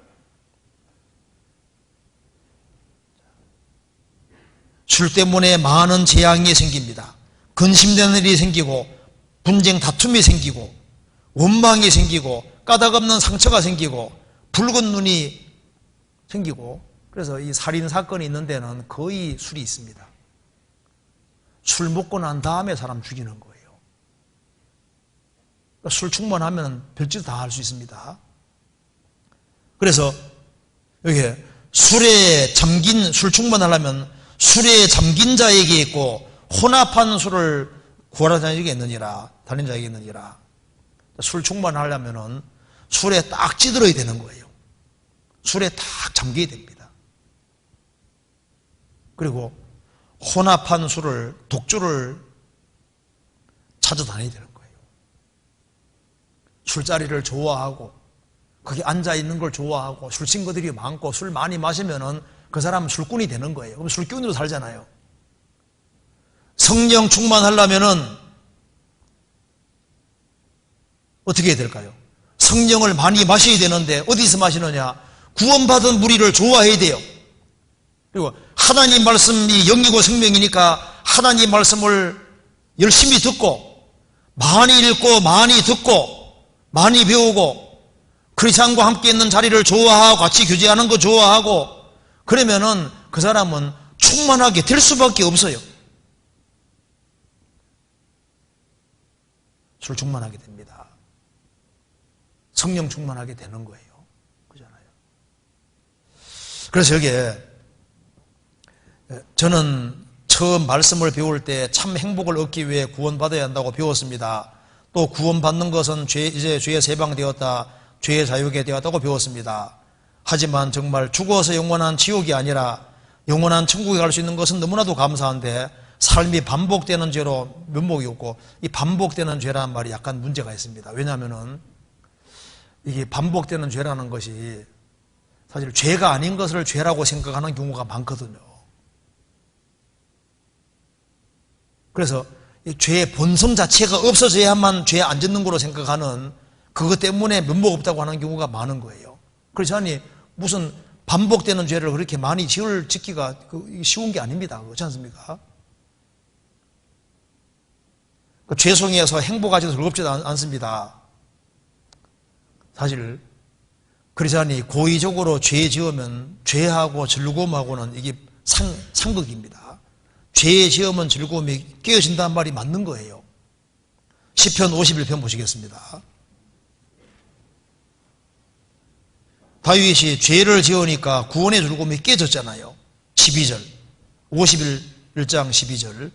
술 때문에 많은 재앙이 생깁니다. 근심되는 일이 생기고, 분쟁 다툼이 생기고, 원망이 생기고, 까닭없는 상처가 생기고, 붉은 눈이 생기고. 그래서 이 살인 사건이 있는 데는 거의 술이 있습니다. 술 먹고 난 다음에 사람 죽이는 거예요. 그러니까 술 충만하면 별짓 다 할 수 있습니다. 그래서 여기 술 충만하려면 술에 잠긴 자에게 있고 혼합한 술을 구하러 다니게 있느니라. 다닌 자에게 있느니라. 술 충만하려면은 술에 딱 찌들어야 되는 거예요. 술에 딱 잠겨야 됩니다. 그리고 혼합한 술을, 독주를 찾아다녀야 되는 거예요. 술자리를 좋아하고 거기 앉아있는 걸 좋아하고 술 친구들이 많고 술 많이 마시면은 그 사람은 술꾼이 되는 거예요. 그럼 술꾼으로 살잖아요. 성령 충만하려면은 어떻게 해야 될까요? 성령을 많이 마셔야 되는데 어디서 마시느냐? 구원받은 무리를 좋아해야 돼요. 그리고 하나님 말씀이 영이고 생명이니까 하나님 말씀을 열심히 듣고 많이 읽고 많이 듣고 많이 배우고 크리스찬과 함께 있는 자리를 좋아하고 같이 교제하는 거 좋아하고, 그러면은 그 사람은 충만하게 될 수밖에 없어요. 술 충만하게 됩니다. 성령 충만하게 되는 거예요. 그렇잖아요. 그래서 여기에 저는 처음 말씀을 배울 때 참 행복을 얻기 위해 구원받아야 한다고 배웠습니다. 또 구원받는 것은 이제 죄에 세방되었다, 죄의 자유게 되었다고 배웠습니다. 하지만 정말 죽어서 영원한 지옥이 아니라 영원한 천국에 갈 수 있는 것은 너무나도 감사한데 삶이 반복되는 죄로 면목이 없고, 이 반복되는 죄라는 말이 약간 문제가 있습니다. 왜냐하면은 이게 반복되는 죄라는 것이 사실 죄가 아닌 것을 죄라고 생각하는 경우가 많거든요. 그래서 이 죄의 본성 자체가 없어져야만 죄 안 짓는 거로 생각하는, 그것 때문에 면목 없다고 하는 경우가 많은 거예요. 그래서 아니 무슨 반복되는 죄를 그렇게 많이 짓기가 쉬운 게 아닙니다. 그렇지 않습니까? 죄송해서 행복하지도 즐겁지도 않습니다. 사실 그러자니 고의적으로 죄 지으면 죄하고 즐거움하고는 이게 상극입니다. 죄 지으면 즐거움이 깨어진다는 말이 맞는 거예요. 시편 51편 보시겠습니다. 다윗이 죄를 지으니까 구원의 즐거움이 깨졌잖아요. 12절, 51장 12절.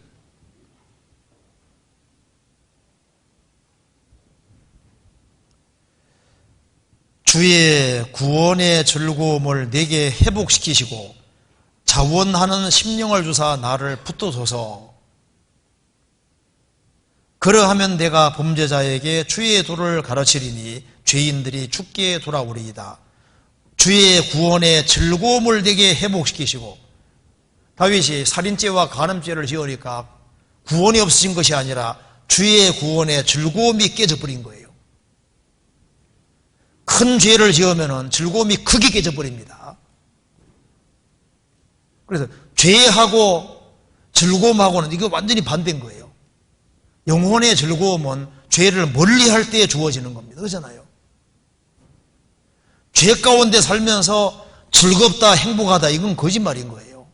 주의 구원의 즐거움을 내게 회복시키시고 자원하는 심령을 주사 나를 붙들소서. 그러하면 내가 범죄자에게 주의 도를 가르치리니 죄인들이 주께 돌아오리이다. 주의 구원의 즐거움을 내게 회복시키시고, 다윗이 살인죄와 간음죄를 지으니까 구원이 없어진 것이 아니라 주의 구원의 즐거움이 깨져버린 거예요. 큰 죄를 지으면 즐거움이 크게 깨져버립니다. 그래서 죄하고 즐거움하고는 이거 완전히 반대인 거예요. 영혼의 즐거움은 죄를 멀리할 때에 주어지는 겁니다. 그렇잖아요. 죄 가운데 살면서 즐겁다, 행복하다, 이건 거짓말인 거예요.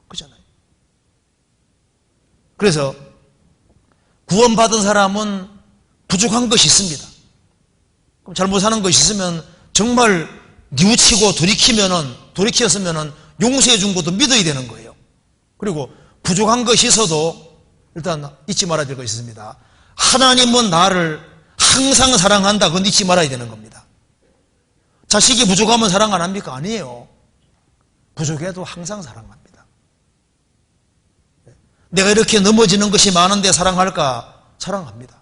그렇잖아요. 그래서 구원받은 사람은 부족한 것이 있습니다. 그럼 잘못 사는 것이 있으면 정말 뉘우치고 돌이켰으면 용서해 준 것도 믿어야 되는 거예요. 그리고 부족한 것이 있어도 일단 잊지 말아야 될 것이 있습니다. 하나님은 나를 항상 사랑한다. 그건 잊지 말아야 되는 겁니다. 자식이 부족하면 사랑 안 합니까? 아니에요. 부족해도 항상 사랑합니다. 내가 이렇게 넘어지는 것이 많은데 사랑할까? 사랑합니다.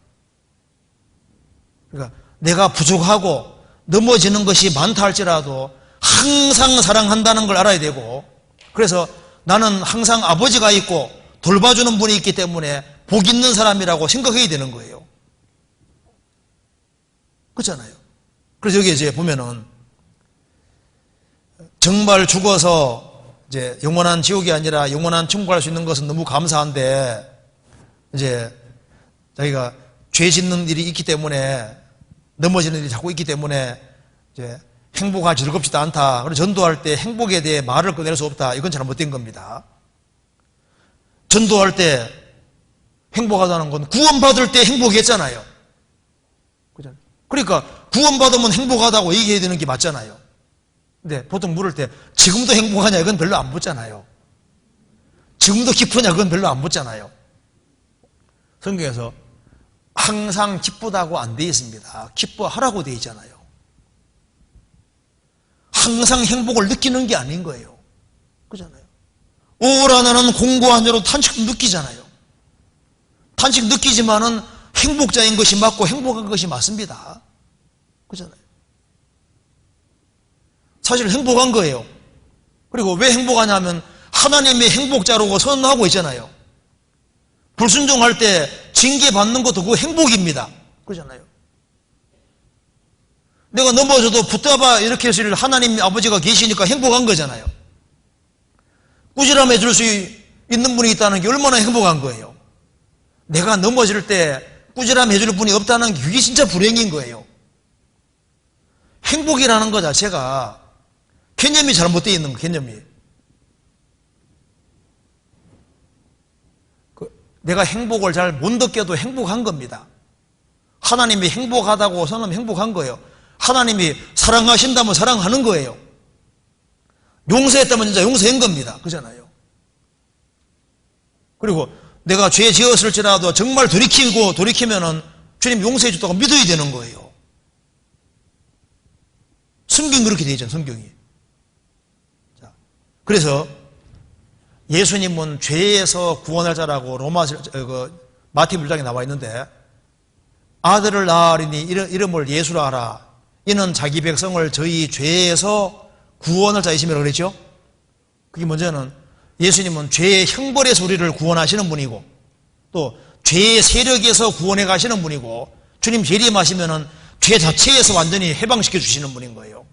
그러니까 내가 부족하고 넘어지는 것이 많다 할지라도 항상 사랑한다는 걸 알아야 되고, 그래서 나는 항상 아버지가 있고 돌봐주는 분이 있기 때문에 복 있는 사람이라고 생각해야 되는 거예요. 그렇잖아요. 그래서 여기 이제 보면은 정말 죽어서 이제 영원한 지옥이 아니라 영원한 천국 갈 수 있는 것은 너무 감사한데, 이제 자기가 죄 짓는 일이 있기 때문에, 넘어지는 일이 자꾸 있기 때문에 이제 행복하지 즐겁지도 않다. 그리고 전도할 때 행복에 대해 말을 꺼낼 수 없다. 이건 잘못된 겁니다. 전도할 때 행복하다는 건 구원받을 때 행복했잖아요. 그러니까 구원받으면 행복하다고 얘기해야 되는 게 맞잖아요. 근데 보통 물을 때 지금도 행복하냐, 이건 별로 안 묻잖아요. 지금도 기쁘냐, 그건 별로 안 묻잖아요. 성경에서 항상 기쁘다고 안 되어 있습니다. 기뻐하라고 되어 있잖아요. 항상 행복을 느끼는 게 아닌 거예요. 그렇잖아요. 오라 나는 공고한 자로 탄식 느끼잖아요. 탄식 느끼지만은 행복자인 것이 맞고 행복한 것이 맞습니다. 그렇잖아요. 사실 행복한 거예요. 그리고 왜 행복하냐면 하나님의 행복자라고 선언하고 있잖아요. 불순종할 때 징계받는 것도 그 행복입니다. 그러잖아요. 내가 넘어져도 붙잡아 이렇게 해줄 하나님 아버지가 계시니까 행복한 거잖아요. 꾸지람해 줄 수 있는 분이 있다는 게 얼마나 행복한 거예요. 내가 넘어질 때 꾸지람해 줄 분이 없다는 게 그게 진짜 불행인 거예요. 행복이라는 것 자체가 개념이 잘못되어 있는 거, 개념이. 내가 행복을 잘 못 느껴도 행복한 겁니다. 하나님이 행복하다고 선언하면 행복한 거예요. 하나님이 사랑하신다면 사랑하는 거예요. 용서했다면 진짜 용서한 겁니다. 그잖아요. 그리고 내가 죄 지었을지라도 정말 돌이키면은 주님 용서해 줬다고 믿어야 되는 거예요. 성경이 그렇게 되어 있잖아요. 성경이. 자, 그래서 예수님은 죄에서 구원할 자라고 마태 물장에 나와 있는데, 아들을 낳으리니 이름을 예수라 하라. 이는 자기 백성을 저희 죄에서 구원할 자이심이라고 그랬죠. 그게 먼저는 예수님은 죄의 형벌에서 우리를 구원하시는 분이고, 또 죄의 세력에서 구원해 가시는 분이고, 주님 재림하시면은 죄 자체에서 완전히 해방시켜 주시는 분인 거예요.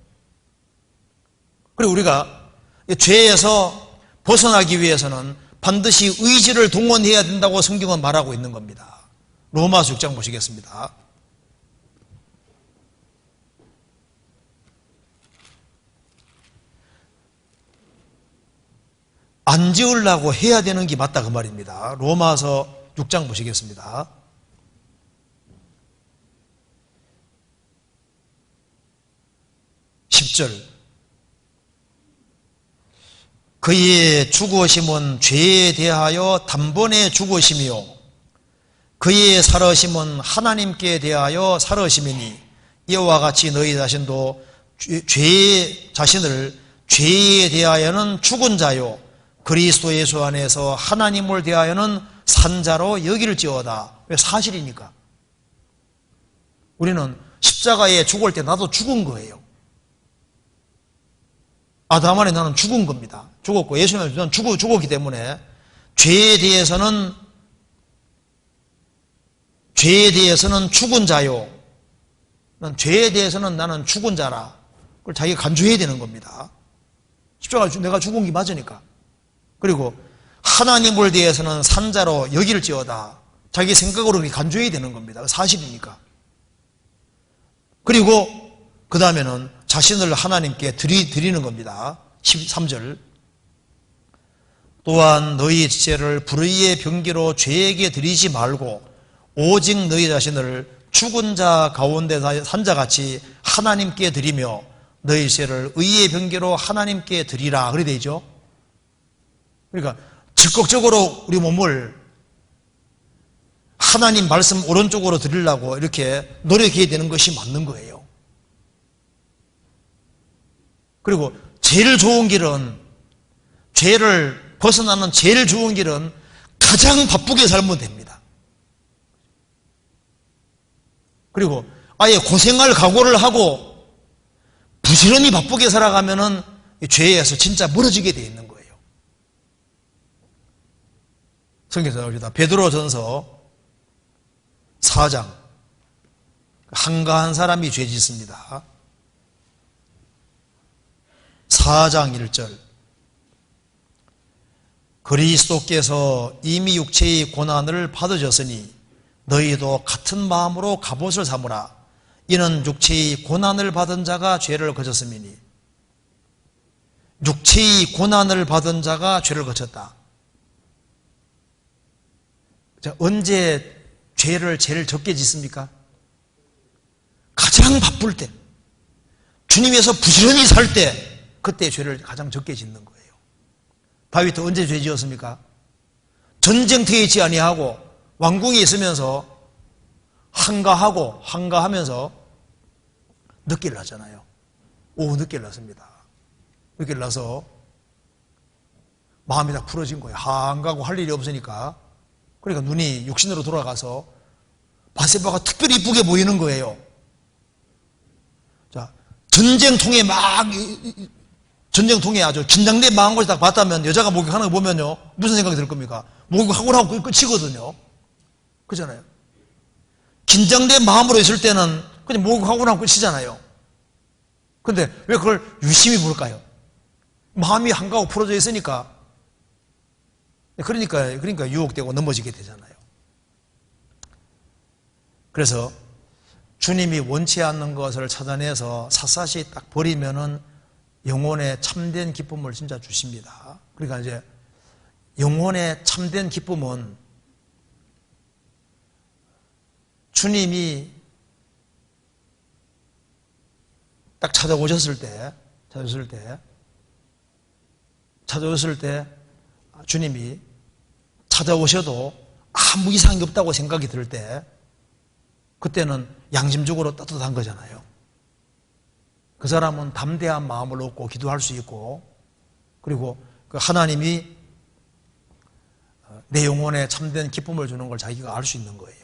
그리고 우리가 죄에서 벗어나기 위해서는 반드시 의지를 동원해야 된다고 성경은 말하고 있는 겁니다. 로마서 6장 보시겠습니다. 안 지으려고 해야 되는 게 맞다 그 말입니다. 로마서 6장 보시겠습니다. 10절. 그의 죽으심은 죄에 대하여 단번에 죽으심이요 그의 살으심은 하나님께 대하여 살으심이니, 이와 같이 너희 자신도 자신을 죄에 대하여는 죽은 자요 그리스도 예수 안에서 하나님을 대하여는 산 자로 여길지어다. 왜? 사실이니까. 우리는 십자가에 죽을 때 나도 죽은 거예요. 아담 안에 나는 죽은 겁니다. 죽었고 예수님은 죽었기 때문에 죄에 대해서는 죽은 자요. 죄에 대해서는 나는 죽은 자라. 그걸 자기가 간주해야 되는 겁니다. 십자가 내가 죽은 게 맞으니까. 그리고 하나님을 대해서는 산 자로 여길지어다. 자기 생각으로 간주해야 되는 겁니다. 사실이니까. 그리고 그 다음에는 자신을 하나님께 드리는 겁니다. 13절. 또한 너희 지체를 불의의 병기로 죄에게 드리지 말고 오직 너희 자신을 죽은 자 가운데 산 자같이 하나님께 드리며 너희 죄를 의의 병기로 하나님께 드리라. 그래 되죠. 그러니까 적극적으로 우리 몸을 하나님 말씀 오른쪽으로 드리려고 이렇게 노력해야 되는 것이 맞는 거예요. 그리고 제일 좋은 길은, 죄를 벗어나는 제일 좋은 길은 가장 바쁘게 살면 됩니다. 그리고 아예 고생할 각오를 하고 부지런히 바쁘게 살아가면은 죄에서 진짜 멀어지게 되어 있는 거예요. 성경에서 나옵니다. 베드로전서 4장. 한가한 사람이 죄 짓습니다. 4장 1절. 그리스도께서 이미 육체의 고난을 받으셨으니 너희도 같은 마음으로 갑옷을 삼으라. 이는 육체의 고난을 받은 자가 죄를 거쳤음이니. 육체의 고난을 받은 자가 죄를 거쳤다. 자, 언제 죄를 제일 적게 짓습니까? 가장 바쁠 때, 주님에서 부지런히 살 때, 그때 죄를 가장 적게 짓는 거예요. 다윗은 언제 죄 지었습니까? 전쟁터에 있지 아니하고 왕궁에 있으면서 한가하면서 늦게를 났잖아요. 오후 늦게를 났습니다. 늦게를 나서 마음이 다 풀어진 거예요. 한가하고 할 일이 없으니까. 그러니까 눈이 육신으로 돌아가서 바세바가 특별히 이쁘게 보이는 거예요. 자, 전쟁통에 아주 긴장된 마음을 딱 봤다면, 여자가 목욕하는 거 보면요, 무슨 생각이 들 겁니까? 목욕하고 나고 끝이거든요. 그잖아요. 긴장된 마음으로 있을 때는 그냥 목욕하고 나고 끝이잖아요. 근데 왜 그걸 유심히 볼까요? 마음이 한가하고 풀어져 있으니까. 그러니까 유혹되고 넘어지게 되잖아요. 그래서 주님이 원치 않는 것을 찾아내서 샅샅이 딱 버리면은 영혼의 참된 기쁨을 진짜 주십니다. 그러니까 이제 영혼의 참된 기쁨은 주님이 딱 찾아오셨을 때 주님이 찾아오셔도 아무 이상이 없다고 생각이 들 때 그때는 양심적으로 따뜻한 거잖아요. 그 사람은 담대한 마음을 얻고 기도할 수 있고, 그리고 그 하나님이 내 영혼에 참된 기쁨을 주는 걸 자기가 알 수 있는 거예요.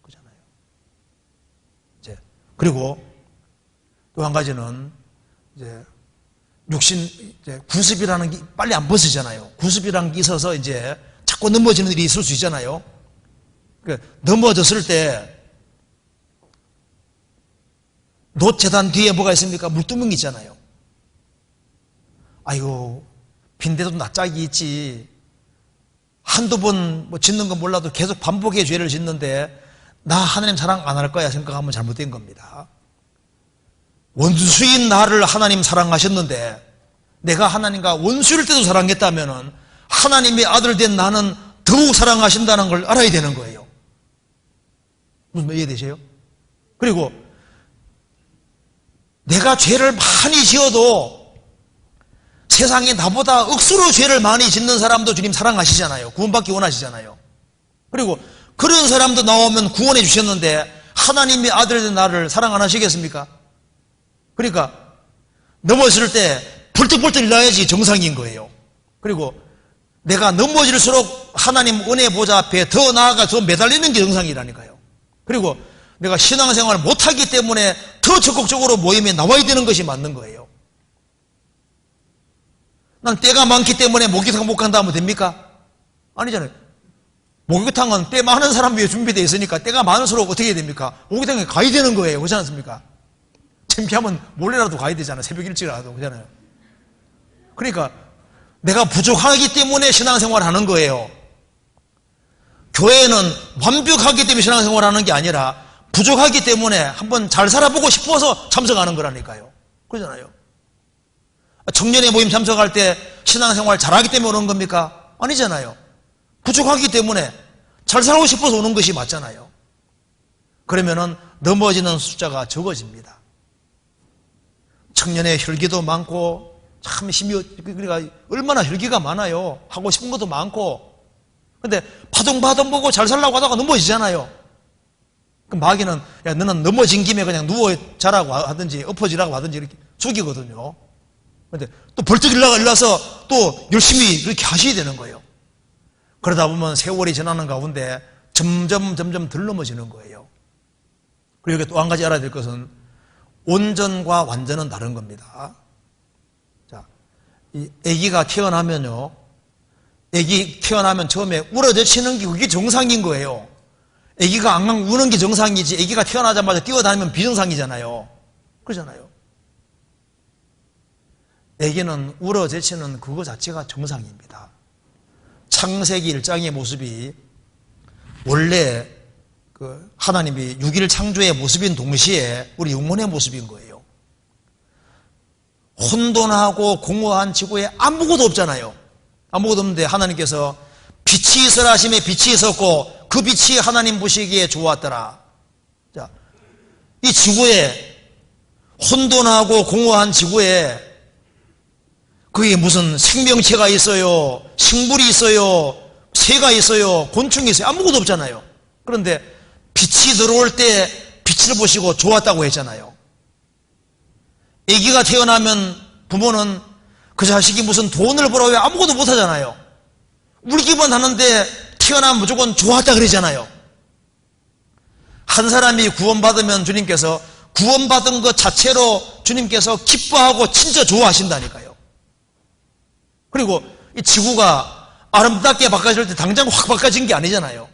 그잖아요. 그리고 또 한 가지는 구습이라는 게 빨리 안 벗어지잖아요. 구습이라는 게 있어서 자꾸 넘어지는 일이 있을 수 있잖아요. 넘어졌을 때 놋재단 뒤에 뭐가 있습니까? 물두멍이 있잖아요. 아이고, 빈대도 낯짝이 있지. 한두 번 짓는 건 몰라도 계속 반복의 죄를 짓는데 나 하나님 사랑 안 할 거야 생각하면 잘못된 겁니다. 원수인 나를 하나님 사랑하셨는데 내가 하나님과 원수일 때도 사랑했다면 하나님의 아들 된 나는 더욱 사랑하신다는 걸 알아야 되는 거예요. 무슨 말 이해되세요? 그리고 내가 죄를 많이 지어도 세상에 나보다 억수로 죄를 많이 짓는 사람도 주님 사랑하시잖아요. 구원받기 원하시잖아요. 그리고 그런 사람도 나오면 구원해 주셨는데 하나님의 아들 된 나를 사랑 안 하시겠습니까? 그러니까 넘어질 때 벌떡벌떡 일어나야지 정상인 거예요. 그리고 내가 넘어질수록 하나님 은혜 보좌 앞에 더 나아가 더 매달리는 게 정상이라니까요. 그리고 내가 신앙생활을 못하기 때문에 더 적극적으로 모임에 나와야 되는 것이 맞는 거예요. 난 때가 많기 때문에 목욕탕 못 간다 하면 됩니까? 아니잖아요. 목욕탕은 때 많은 사람 위해 준비되어 있으니까 때가 많을수록 어떻게 해야 됩니까? 목욕탕에 가야 되는 거예요. 그렇지 않습니까? 창피하면 몰래라도 가야 되잖아요. 새벽 일찍이라도. 그렇잖아요. 그러니까 내가 부족하기 때문에 신앙생활을 하는 거예요. 교회는 완벽하기 때문에 신앙생활을 하는 게 아니라 부족하기 때문에 한번 잘 살아보고 싶어서 참석하는 거라니까요. 그러잖아요. 청년의 모임 참석할 때 신앙생활 잘하기 때문에 오는 겁니까? 아니잖아요. 부족하기 때문에 잘 살고 싶어서 오는 것이 맞잖아요. 그러면은 넘어지는 숫자가 적어집니다. 청년의 혈기도 많고 참 힘이, 그러니까 얼마나 혈기가 많아요. 하고 싶은 것도 많고. 근데 바둥바둥 보고 잘 살라고 하다가 넘어지잖아요. 그럼 마귀는 야 너는 넘어진 김에 그냥 누워 자라고 하든지 엎어지라고 하든지 이렇게 죽이거든요. 근데 또 벌떡 일어나서 또 열심히 이렇게 하셔야 되는 거예요. 그러다 보면 세월이 지나는 가운데 점점 덜 넘어지는 거예요. 그리고 여기 또 한 가지 알아야 될 것은 온전과 완전은 다른 겁니다. 자, 이 아기가 태어나면요, 아기 태어나면 처음에 울어젖히는 게 그게 정상인 거예요. 아기가 앙앙 우는 게 정상이지 아기가 태어나자마자 뛰어다니면 비정상이잖아요. 그러잖아요. 아기는 울어젖히는 그거 자체가 정상입니다. 창세기 1장의 모습이 원래 그 하나님이 6일 창조의 모습인 동시에 우리 영혼의 모습인 거예요. 혼돈하고 공허한 지구에 아무것도 없잖아요. 아무것도 없는데 하나님께서 빛이 있으라 하심에 빛이 있었고 그 빛이 하나님 보시기에 좋았더라. 자, 이 지구에 혼돈하고 공허한 지구에 그게 무슨 생명체가 있어요, 식물이 있어요, 새가 있어요, 곤충이 있어요. 아무것도 없잖아요. 그런데 빛이 들어올 때 빛을 보시고 좋았다고 했잖아요. 아기가 태어나면 부모는 그 자식이 무슨 돈을 벌어야 아무것도 못하잖아요. 울기만 하는데 태어나면 무조건 좋았다 그러잖아요. 한 사람이 구원받으면 주님께서 구원받은 것 자체로 주님께서 기뻐하고 진짜 좋아하신다니까요. 그리고 이 지구가 아름답게 바꿔질 때 당장 확 바꿔진 게 아니잖아요.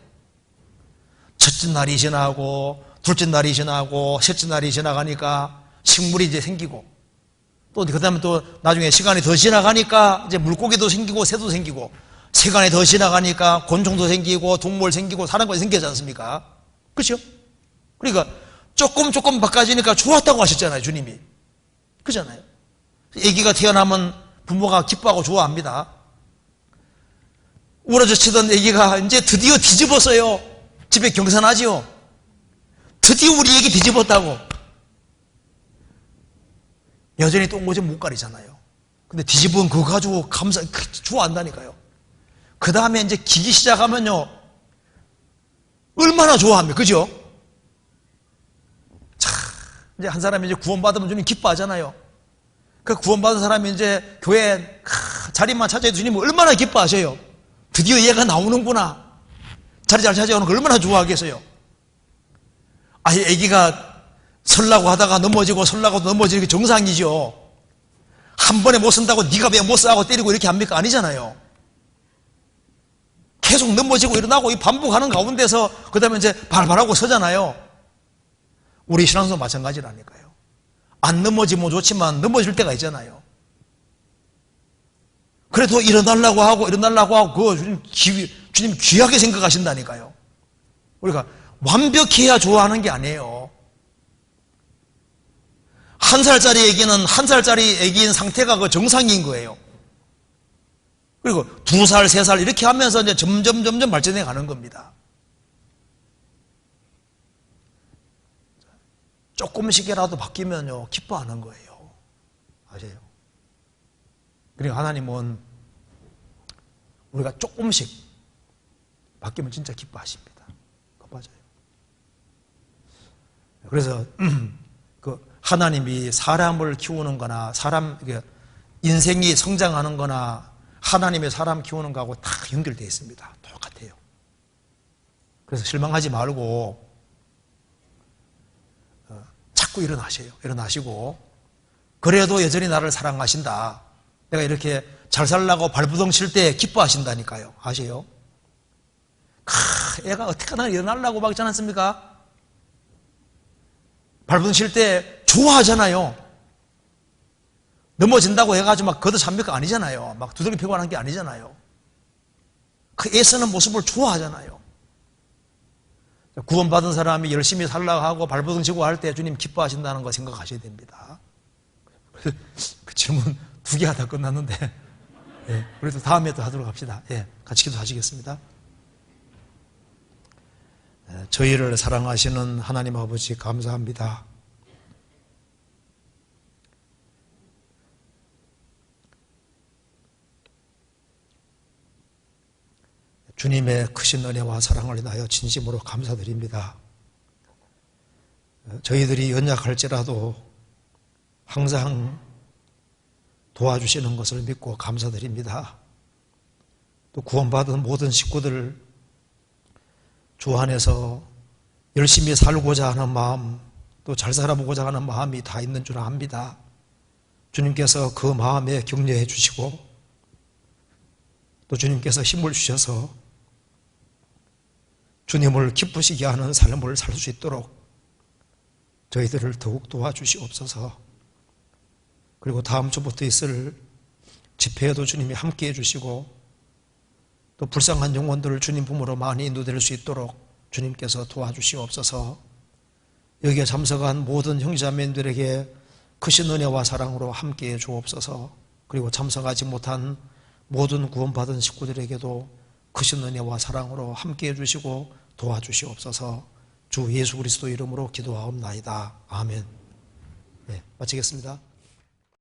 첫째 날이 지나고 둘째 날이 지나고 셋째 날이 지나가니까 식물이 이제 생기고 또 그 다음에 또 나중에 시간이 더 지나가니까 이제 물고기도 생기고 새도 생기고 시간이 더 지나가니까 곤충도 생기고 동물 생기고 사람까지 생기지 않습니까? 그렇죠? 그러니까 조금 바꿔지니까 좋았다고 하셨잖아요, 주님이. 그렇잖아요. 아기가 태어나면 부모가 기뻐하고 좋아합니다. 울어젖히던 아기가 이제 드디어 뒤집었어요. 집에 경사나지요. 드디어 우리 얘기 뒤집었다고. 여전히 똥오줌 못 가리잖아요. 근데 뒤집은 그거 가지고 좋아한다니까요. 그 다음에 이제 기기 시작하면요, 얼마나 좋아합니까? 그죠? 자, 이제 한 사람이 이제 구원받으면 주님 기뻐하잖아요. 그 구원받은 사람이 이제 교회 자리만 차지해도 주님 얼마나 기뻐하셔요. 드디어 얘가 나오는구나. 자리 잘 차지하는 거 얼마나 좋아하겠어요. 아니, 애기가 설라고 하다가 넘어지고 설라고 넘어지는 게 정상이죠. 한 번에 못 쓴다고 네가 왜 못 써 하고 때리고 이렇게 합니까? 아니잖아요. 계속 넘어지고 일어나고 이 반복하는 가운데서 그 다음에 이제 발발하고 서잖아요. 우리 신앙도 마찬가지라니까요. 안 넘어지면 좋지만 넘어질 때가 있잖아요. 그래도 일어나려고 하고 그거 주님 귀하게 생각하신다니까요. 우리가 완벽해야 좋아하는 게 아니에요. 1살짜리 애기는 1살짜리 애기인 상태가 그 정상인 거예요. 그리고 2살, 3살 이렇게 하면서 이제 점점 발전해 가는 겁니다. 조금씩이라도 바뀌면요, 기뻐하는 거예요. 아세요? 그리고 하나님은 우리가 조금씩 바뀌면 진짜 기뻐하십니다. 그거 맞아요. 그래서 그 하나님이 사람을 키우는 거나 인생이 성장하는 거나 하나님의 사람 키우는 거하고 다 연결되어 있습니다. 똑같아요. 그래서 실망하지 말고 자꾸 일어나시고 그래도 여전히 나를 사랑하신다. 내가 이렇게 잘 살라고 발부둥 칠 때 기뻐하신다니까요. 아세요? 애가 어떻게 하나 일어나려고 막 있지 않습니까? 발부둥 칠 때 좋아하잖아요. 넘어진다고 해가지고 막 걷어찹니까? 아니잖아요. 막 두들겨 패고 하는 게 아니잖아요. 그 애쓰는 모습을 좋아하잖아요. 구원받은 사람이 열심히 살라고 하고 발버둥 치고 할 때 주님 기뻐하신다는 거 생각하셔야 됩니다. 그 질문 2개 하다 끝났는데, 예, 그래도 다음에 또 하도록 합시다. 예, 같이 기도하시겠습니다. 저희를 사랑하시는 하나님 아버지 감사합니다. 주님의 크신 은혜와 사랑을 인하여 진심으로 감사드립니다. 저희들이 연약할지라도 항상 도와주시는 것을 믿고 감사드립니다. 또 구원받은 모든 식구들 주 안에서 열심히 살고자 하는 마음, 또 잘 살아보고자 하는 마음이 다 있는 줄 압니다. 주님께서 그 마음에 격려해 주시고 또 주님께서 힘을 주셔서 주님을 기쁘시게 하는 삶을 살 수 있도록 저희들을 더욱 도와주시옵소서. 그리고 다음 주부터 있을 집회에도 주님이 함께해 주시고 또 불쌍한 영혼들을 주님 품으로 많이 인도될 수 있도록 주님께서 도와주시옵소서. 여기에 참석한 모든 형제자매들에게 크신 은혜와 사랑으로 함께해 주옵소서. 그리고 참석하지 못한 모든 구원받은 식구들에게도 크신 은혜와 사랑으로 함께해 주시고 도와주시옵소서. 주 예수 그리스도 이름으로 기도하옵나이다. 아멘. 네, 마치겠습니다.